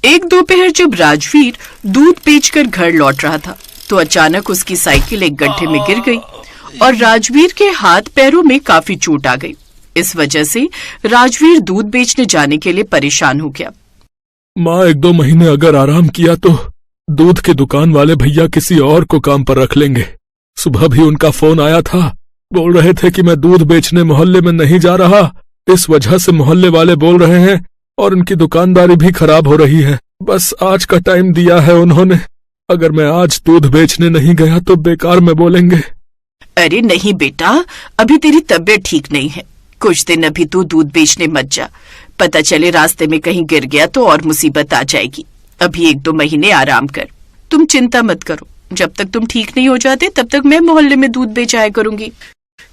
एक दोपहर जब राजवीर दूध बेचकर घर लौट रहा था तो अचानक उसकी साइकिल एक गड्ढे में गिर गई और राजवीर के हाथ पैरों में काफी चोट आ गई। इस वजह से राजवीर दूध बेचने जाने के लिए परेशान हो गया। माँ, 1-2 महीने अगर आराम किया तो दूध के दुकान वाले भैया किसी और को काम पर रख लेंगे। सुबह भी उनका फोन आया था, बोल रहे थे कि मैं दूध बेचने मोहल्ले में नहीं जा रहा, इस वजह से मोहल्ले वाले बोल रहे हैं और उनकी दुकानदारी भी खराब हो रही है। बस आज का टाइम दिया है उन्होंने, अगर मैं आज दूध बेचने नहीं गया तो बेकार में बोलेंगे। अरे नहीं बेटा, अभी तेरी तबीयत ठीक नहीं है, कुछ दिन अभी तू दूध बेचने मत जा, पता चले रास्ते में कहीं गिर गया तो और मुसीबत आ जाएगी। अभी 1-2 महीने आराम कर, तुम चिंता मत करो, जब तक तुम ठीक नहीं हो जाते तब तक मैं मोहल्ले में दूध बेचाया करूंगी।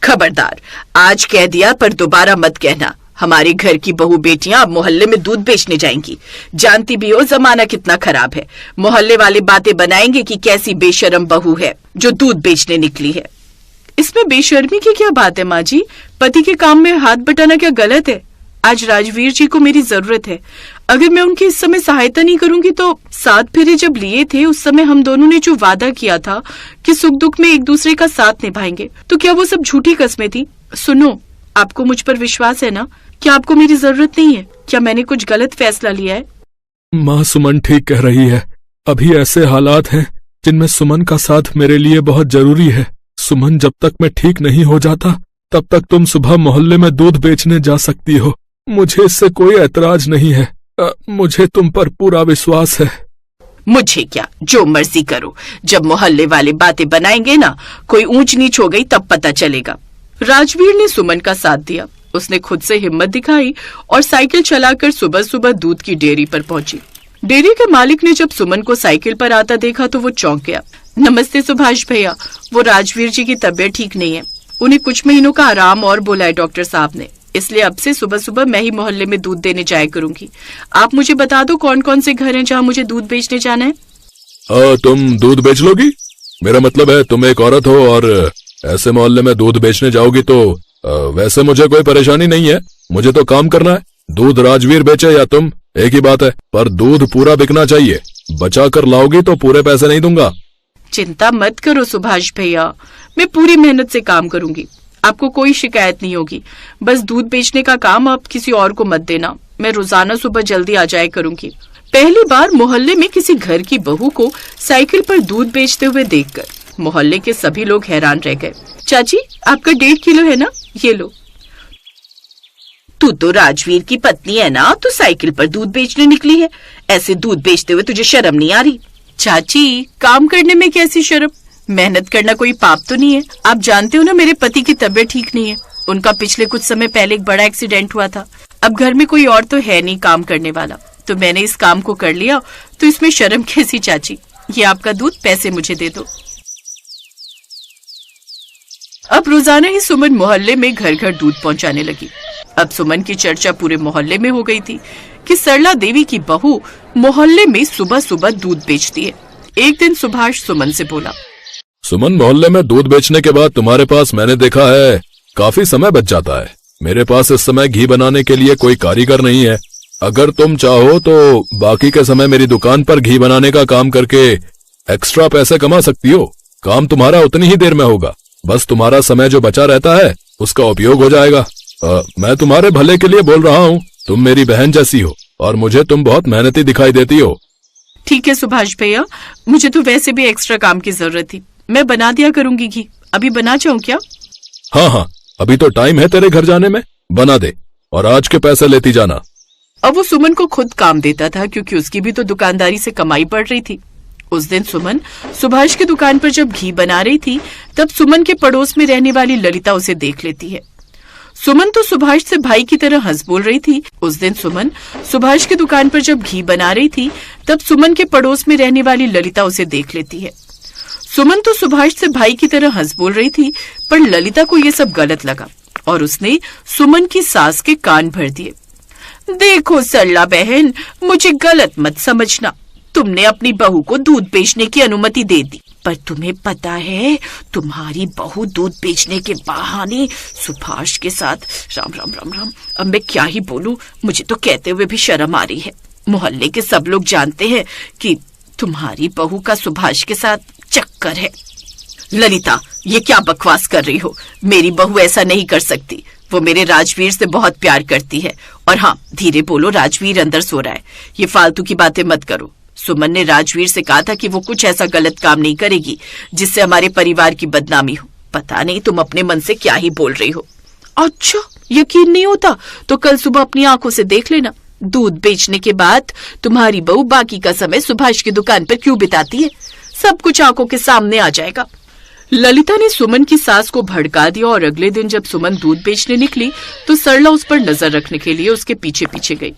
खबरदार, आज कह दिया पर दोबारा मत कहना, हमारे घर की बहू बेटियां अब मोहल्ले में दूध बेचने जाएंगी। जानती भी हो जमाना कितना खराब है, मोहल्ले वाले बातें बनाएंगे कि कैसी बेशर्म बहू है जो दूध बेचने निकली है। इसमें बेशर्मी की क्या बात है माँ जी, पति के काम में हाथ बटाना क्या गलत है? आज राजवीर जी को मेरी जरूरत है, अगर मैं उनकी इस समय सहायता नहीं करूंगी तो 7 फेरे जब लिए थे उस समय हम दोनों ने जो वादा किया था कि सुख दुख में एक दूसरे का साथ निभाएंगे, तो क्या वो सब झूठी कस्में थी? सुनो, आपको मुझ पर विश्वास है ना? क्या आपको मेरी जरूरत नहीं है? क्या मैंने कुछ गलत फैसला लिया है? माँ, सुमन ठीक कह रही है, अभी ऐसे हालात हैं जिनमें सुमन का साथ मेरे लिए बहुत जरूरी है। सुमन, जब तक मैं ठीक नहीं हो जाता तब तक तुम सुबह मोहल्ले में दूध बेचने जा सकती हो, मुझे इससे कोई ऐतराज नहीं है। मुझे तुम पर पूरा विश्वास है। मुझे क्या, जो मर्जी करो, जब मोहल्ले वाले बातें बनाएंगे ना, कोई ऊंच नीच हो गई तब पता चलेगा। राजवीर ने सुमन का साथ दिया, उसने खुद से हिम्मत दिखाई और साइकिल चलाकर सुबह सुबह दूध की डेयरी पर पहुंची। डेयरी के मालिक ने जब सुमन को साइकिल पर आता देखा तो वो चौंक गया। नमस्ते सुभाष भैया, वो राजवीर जी की तबीयत ठीक नहीं है, उन्हें कुछ महीनों का आराम और बोला है डॉक्टर साहब ने, इसलिए अब से सुबह सुबह मैं ही मोहल्ले में दूध देने जाया करूंगी। आप मुझे बता दो कौन कौन से घर हैं जहाँ मुझे दूध बेचने जाना है। तुम दूध बेच लोगी? मेरा मतलब है तुम एक औरत हो और ऐसे मोहल्ले में दूध बेचने जाओगी तो वैसे मुझे कोई परेशानी नहीं है, मुझे तो काम करना है। दूध राजवीर बेचे या तुम, एक ही बात है, पर दूध पूरा बिकना चाहिए, बचा कर लाओगी तो पूरे पैसे नहीं दूंगा। चिंता मत करो सुभाष भैया, मैं पूरी मेहनत से काम करूंगी, आपको कोई शिकायत नहीं होगी। बस दूध बेचने का काम आप किसी और को मत देना, मैं रोजाना सुबह जल्दी आ जाया करूंगी। पहली बार मोहल्ले में किसी घर की बहू को साइकिल पर दूध बेचते हुए देखकर मोहल्ले के सभी लोग हैरान रह गए। चाची, आपका 1.5 किलो है ना, ये लो। तू तो राजवीर की पत्नी है ना, तू साइकिल पर दूध बेचने निकली है, ऐसे दूध बेचते हुए तुझे शर्म नहीं आ रही? चाची, काम करने में कैसी शर्म, मेहनत करना कोई पाप तो नहीं है। आप जानते हो ना मेरे पति की तबीयत ठीक नहीं है, उनका पिछले कुछ समय पहले एक बड़ा एक्सीडेंट हुआ था। अब घर में कोई और तो है नहीं काम करने वाला, तो मैंने इस काम को कर लिया, तो इसमें शर्म कैसी चाची? ये आपका दूध, पैसे मुझे दे दो। अब रोजाना ही सुमन मोहल्ले में घर घर दूध पहुंचाने लगी। अब सुमन की चर्चा पूरे मोहल्ले में हो गई थी कि सरला देवी की बहू मोहल्ले में सुबह सुबह दूध बेचती है। एक दिन सुभाष सुमन से बोला, सुमन, मोहल्ले में दूध बेचने के बाद तुम्हारे पास मैंने देखा है काफी समय बच जाता है। मेरे पास इस समय घी बनाने के लिए कोई कारीगर नहीं है, अगर तुम चाहो तो बाकी के समय मेरी दुकान पर घी बनाने का काम करके एक्स्ट्रा पैसे कमा सकती हो। काम तुम्हारा उतनी ही देर में होगा, बस तुम्हारा समय जो बचा रहता है उसका उपयोग हो जाएगा। मैं तुम्हारे भले के लिए बोल रहा हूँ, तुम मेरी बहन जैसी हो और मुझे तुम बहुत मेहनती दिखाई देती हो। ठीक है सुभाष भैया, मुझे तो वैसे भी एक्स्ट्रा काम की जरूरत थी, मैं बना दिया करूंगी घी। अभी बना जाऊं क्या? हाँ, अभी तो टाइम है तेरे घर जाने में, बना दे और आज के पैसे लेती जाना। अब वो सुमन को खुद काम देता था क्योंकि उसकी भी तो दुकानदारी से कमाई पड़ रही थी। उस दिन सुमन सुभाष की दुकान पर जब घी बना रही थी तब सुमन के पड़ोस में रहने वाली ललिता उसे देख लेती है। सुमन तो सुभाष से भाई की तरह हंस बोल रही थी। उस दिन सुमन सुभाष की दुकान पर जब घी बना रही थी तब सुमन के पड़ोस में रहने वाली ललिता उसे देख लेती है। सुमन तो सुभाष से भाई की तरह हंस बोल रही थी, पर ललिता को ये सब गलत लगा और उसने सुमन की सास के कान भर दिए। देखो सरला बहन, मुझे गलत मत समझना, तुमने अपनी बहू को दूध बेचने की अनुमति दे दी, पर तुम्हें पता है तुम्हारी बहू दूध बेचने के बहाने सुभाष के साथ राम राम राम राम। अब मैं क्या ही बोलूं, मुझे तो कहते हुए भी शर्म आ रही है। मोहल्ले के सब लोग जानते हैं कि तुम्हारी बहू का सुभाष के साथ चक्कर है। ललिता, ये क्या बकवास कर रही हो? मेरी बहू ऐसा नहीं कर सकती। वो मेरे राजवीर से बहुत प्यार करती है। और हाँ, धीरे बोलो, राजवीर अंदर सो रहा है। ये फालतू की बातें मत करो। सुमन ने राजवीर से कहा था कि वो कुछ ऐसा गलत काम नहीं करेगी जिससे हमारे परिवार की बदनामी हो। पता नहीं तुम अपने मन से क्या ही बोल रही हो। अच्छा, यकीन नहीं होता तो कल सुबह अपनी आंखों से देख लेना। दूध बेचने के बाद तुम्हारी बहू बाकी का समय सुभाष की दुकान पर क्यों बिताती है, सब कुछ आंखों के सामने आ जाएगा। ललिता ने सुमन की सास को भड़का दिया और अगले दिन जब सुमन दूध बेचने निकली तो सरला उस पर नजर रखने के लिए उसके पीछे पीछे गई।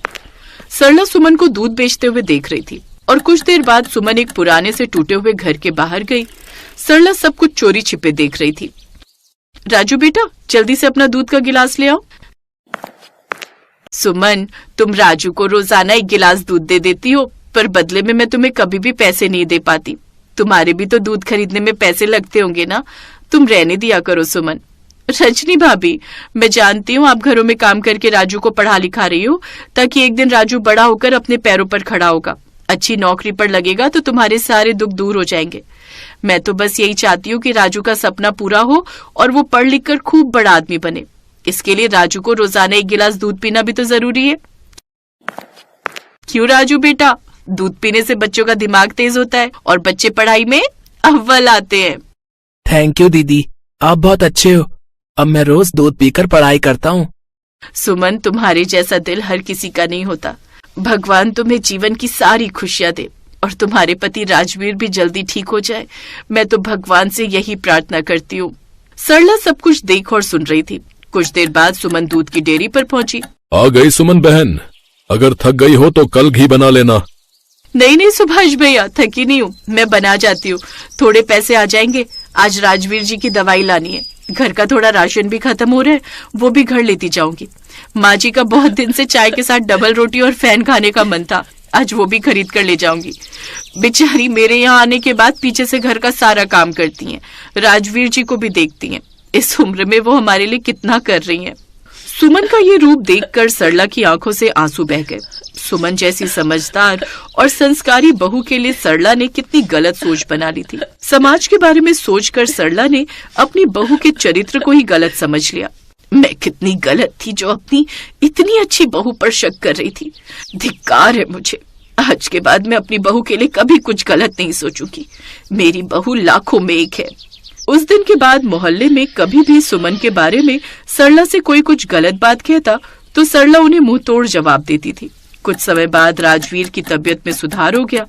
सरला सुमन को दूध बेचते हुए देख रही थी और कुछ देर बाद सुमन एक पुराने से टूटे हुए घर के बाहर गई। सरला सब कुछ चोरी छिपे देख रही थी। राजू बेटा, जल्दी से अपना दूध का गिलास ले आओ। सुमन, तुम राजू को रोजाना एक गिलास दूध दे देती हो, पर बदले में मैं तुम्हें कभी भी पैसे नहीं दे पाती। तुम्हारे भी तो दूध खरीदने में पैसे लगते होंगे ना, तुम रहने दिया करो। सुमन, रजनी भाभी, मैं जानती हूँ आप घरों में काम करके राजू को पढ़ा लिखा रही हो ताकि एक दिन राजू बड़ा होकर अपने पैरों पर खड़ा होगा, अच्छी नौकरी पर लगेगा तो तुम्हारे सारे दुख दूर हो जाएंगे। मैं तो बस यही चाहती हूँ कि राजू का सपना पूरा हो और वो पढ़ लिख कर खूब बड़ा आदमी बने। इसके लिए राजू को रोजाना एक गिलास दूध पीना भी तो जरूरी है। क्यों राजू बेटा, दूध पीने से बच्चों का दिमाग तेज होता है और बच्चे पढ़ाई में अव्वल आते हैं। थैंक यू दीदी, आप बहुत अच्छे हो। अब मैं रोज दूध पीकर पढ़ाई करता हूँ। सुमन, तुम्हारे जैसा दिल हर किसी का नहीं होता। भगवान तुम्हें जीवन की सारी खुशियां दे और तुम्हारे पति राजवीर भी जल्दी ठीक हो जाए। मैं तो भगवान से यही प्रार्थना करती हूँ। सरला सब कुछ देख और सुन रही थी। कुछ देर बाद सुमन दूध की डेयरी पर पहुंची। आ गई सुमन बहन, अगर थक गई हो तो कल घी बना लेना। नहीं सुभाष भैया, थकी नहीं हूँ, मैं बना जाती हूँ। थोड़े पैसे आ जाएंगे, आज राजवीर जी की दवाई लानी है। घर का थोड़ा राशन भी खत्म हो रहा है, वो भी घर लेती जाऊंगी। माँ जी का बहुत दिन से चाय के साथ डबल रोटी और फैन खाने का मन था, आज वो भी खरीद कर ले जाऊंगी। बेचारी मेरे यहाँ आने के बाद पीछे से घर का सारा काम करती हैं, राजवीर जी को भी देखती हैं। इस उम्र में वो हमारे लिए कितना कर रही हैं। सुमन का ये रूप देखकर सरला की आंखों से आंसू बह गए। सुमन जैसी समझदार और संस्कारी बहू के लिए सरला ने कितनी गलत सोच बना ली थी। समाज के बारे में सोचकर सरला ने अपनी बहू के चरित्र को ही गलत समझ लिया। मैं कितनी गलत थी जो अपनी इतनी अच्छी बहू पर शक कर रही थी। धिक्कार है मुझे। आज के बाद मैं अपनी बहू के लिए कभी कुछ गलत नहीं सोचूंगी। मेरी बहू लाखों में एक है। उस दिन के बाद मोहल्ले में कभी भी सुमन के बारे में सरला से कोई कुछ गलत बात कहता तो सरला उन्हें मुंह तोड़ जवाब देती थी। कुछ समय बाद राजवीर की तबीयत में सुधार हो गया,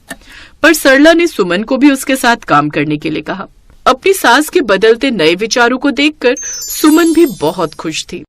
पर सरला ने सुमन को भी उसके साथ काम करने के लिए कहा। अपनी सास के बदलते नए विचारों को देखकर सुमन भी बहुत खुश थी।